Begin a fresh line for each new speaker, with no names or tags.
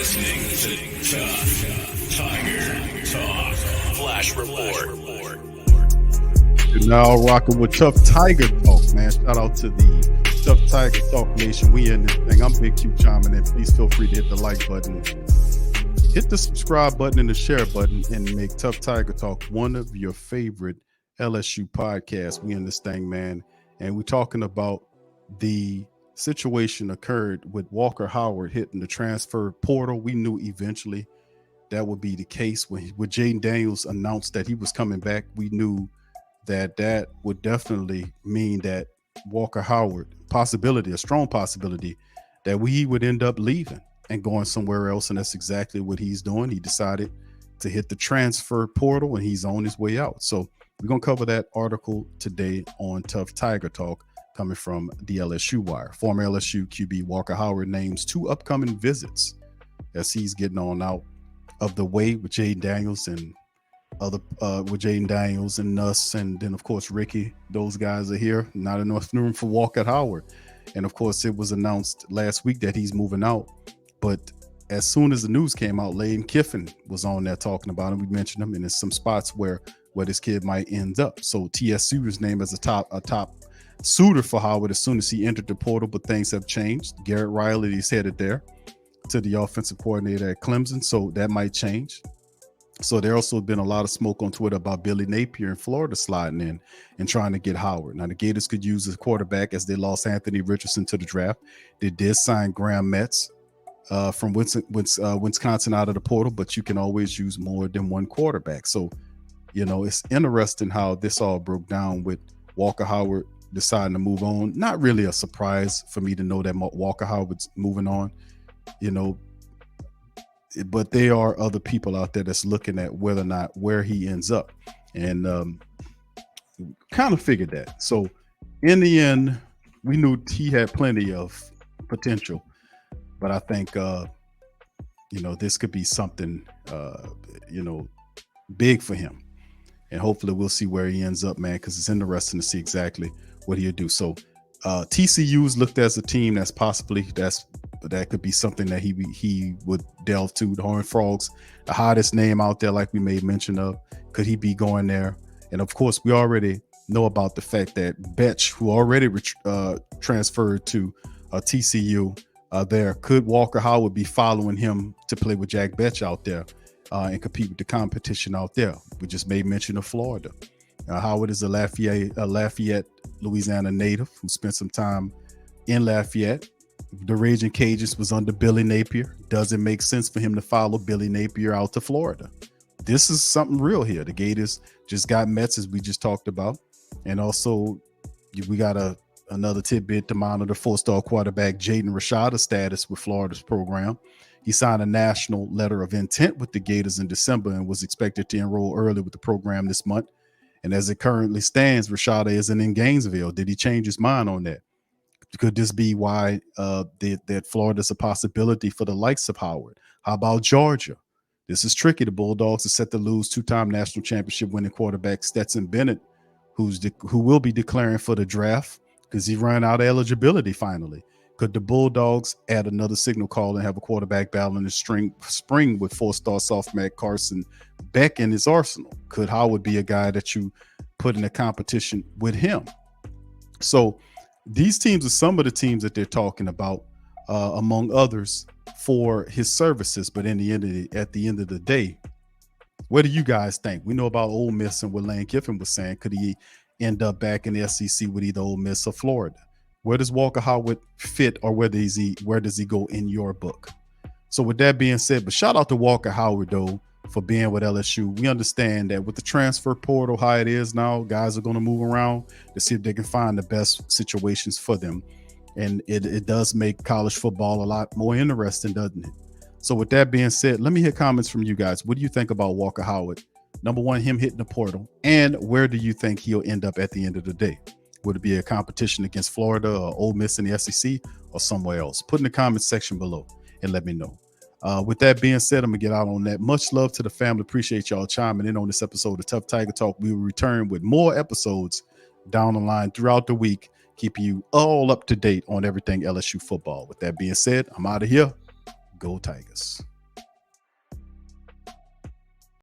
listening to Tough Tiger Talk Flash Report.
You're now rocking with Tough Tiger Talk, man. Shout out to the Tough Tiger Talk Nation. We in this thing. I'm Big Q chiming in. Please feel free to hit the like button, hit the subscribe button, and the share button, and make Tough Tiger Talk one of your favorite LSU podcasts. We in this thing, man. And we're talking about the situation occurred with Walker Howard hitting the transfer portal. We knew eventually that would be the case. When Jaden Daniels announced that he was coming back, we knew that that would definitely mean that Walker Howard, a strong possibility, that he would end up leaving and going somewhere else. And that's exactly what he's doing. He decided to hit the transfer portal and he's on his way out. So we're going to cover that article today on Tough Tiger Talk, coming from the LSU Wire. Former LSU QB Walker Howard names 2 upcoming visits as he's getting on out of the way with Jaden Daniels and Nuss, and then of course Ricky. Those guys are here. Not enough room for Walker Howard. And of course it was announced last week that he's moving out. But as soon as the news came out, Lane Kiffin was on there talking about him. We mentioned him, and there's some spots where this kid might end up. So TSU was named as a top suitor for Howard as soon as he entered the portal, but things have changed. Garrett Riley is headed there to the offensive coordinator at Clemson, so that might change. So there also been a lot of smoke on Twitter about Billy Napier in Florida sliding in and trying to get Howard. Now the Gators could use a quarterback as they lost Anthony Richardson to the draft. They did sign Graham Metz from Wisconsin out of the portal, but you can always use more than one quarterback. So, you know, it's interesting how this all broke down with Walker Howard deciding to move on. Not really a surprise for me to know that Walker Howard's moving on, you know, but there are other people out there that's looking at whether or not where he ends up, and kind of figured that. So in the end, we knew he had plenty of potential, but I think this could be something big for him, and hopefully we'll see where he ends up, man, because it's interesting to see exactly what he'll do. So TCU's looked as a team that's possibly that could be something that he would delve to. The Horned Frogs, the hottest name out there, like we made mention of. Could he be going there? And of course, we already know about the fact that Betch, who already transferred to TCU, there could Walker Howard be following him to play with Jack Betch out there and compete with the competition out there. We just made mention of Florida. Howard is a Lafayette, Louisiana native who spent some time in Lafayette. The Raging Cajuns was under Billy Napier. Doesn't make sense for him to follow Billy Napier out to Florida. This is something real here. The Gators just got Metz, as we just talked about. And also, we got another tidbit to monitor. 4-star quarterback Jaden Rashada's status with Florida's program. He signed a national letter of intent with the Gators in December and was expected to enroll early with the program this month. And as it currently stands, Rashada isn't in Gainesville. Did he change his mind on that? Could this be why that Florida's a possibility for the likes of Howard? How about Georgia? This is tricky. The Bulldogs are set to lose 2-time national championship winning quarterback Stetson Bennett, who will be declaring for the draft because he ran out of eligibility finally. Could the Bulldogs add another signal call and have a quarterback battle in the spring with 4-star sophomore Carson Beck in his arsenal? Could Howard be a guy that you put in a competition with him? So these teams are some of the teams that they're talking about, among others, for his services. But at the end of the day, what do you guys think? We know about Ole Miss and what Lane Kiffin was saying. Could he end up back in the SEC with either Ole Miss or Florida? Where does Walker Howard fit, or where does he go in your book? So with that being said, but shout out to Walker Howard though for being with LSU. We understand that with the transfer portal how it is now, guys are going to move around to see if they can find the best situations for them, and it does make college football a lot more interesting, doesn't it? So with that being said, let me hear comments from you guys. What do you think about Walker Howard? Number one, him hitting the portal, and where do you think he'll end up at the end of the day? Would it be a competition against Florida or Ole Miss in the SEC or somewhere else? Put in the comments section below and let me know. With that being said, I'm going to get out on that. Much love to the family. Appreciate y'all chiming in on this episode of Tough Tiger Talk. We will return with more episodes down the line throughout the week, keeping you all up to date on everything LSU football. With that being said, I'm out of here. Go Tigers.